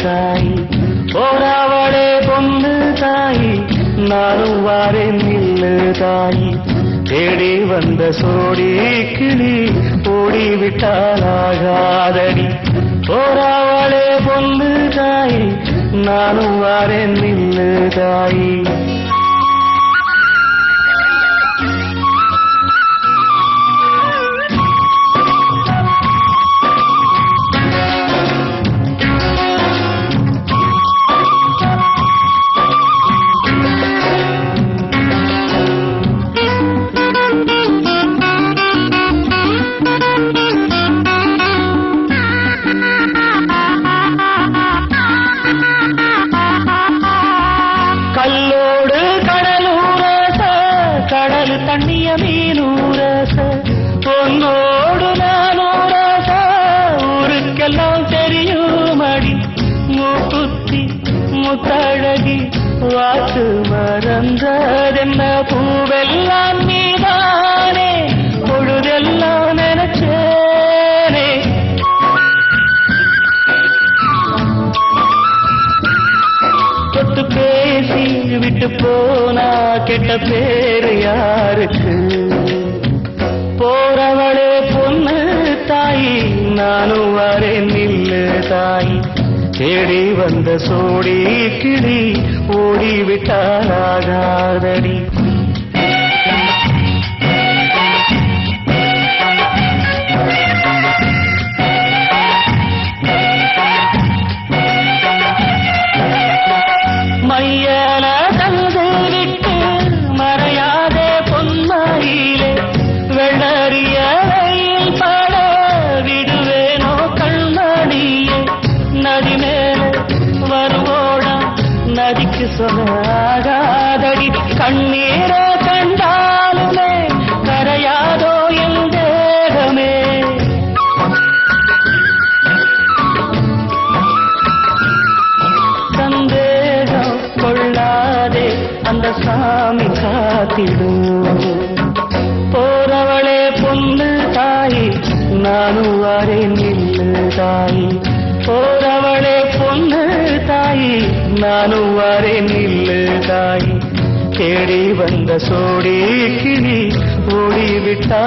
தாய் போராவளே பொண்ணு தாய் நானும் வாரேன் நில்லு தாய் தேடி வந்த சோடி கிளி ஓடிவிட்டாலாகாதடி போராவளே பொண்ணு தாய் நானும் வாரேன் நில்லு தாய் கல்லோடு கடலூரச கடல் தண்ணிய மீனூரச பொன்னோடு நானூரச ஊருக்கெல்லாம் தெரியுமடி மூக்குத்தி முத்தழகி வாக்கு மறந்ததென்ன பூவெல்லாம் நீதானே பொழுதெல்லாம் நினைச்சேனே தொட்டு பேசி விட்டு போனா கெட்ட பேரு யாருக்கு போறவளே பொண்ணு தாய் நானும் வரேன் நில்லு தாய் தேடி வந்த சோடி கிளி ஓடிவிட்டாலாகாதடி மையல தந்து விட்டு மறையாதே பொன்மையிலே வெள்ளறிய ரயில் பட விடுவேனோ கண்ணடியே நதி மேல வருவோடா நதிக்கு சொல்லாகாதடி கண்ணீர கண்டாலுமே கரையாதோ என் தேகமே சந்தேகம் கொள்ளாதே அந்த சாமி காத்திடும் போறவளே பொண்ணு தாய் நானும் வரேன் நில்லு தாய் போறவளே பொண்ணு தாய் நானும் வரேன் நில்லு தாய் தேடி வந்த சோடி கிளி ஓடிவிட்டாலாகாதடி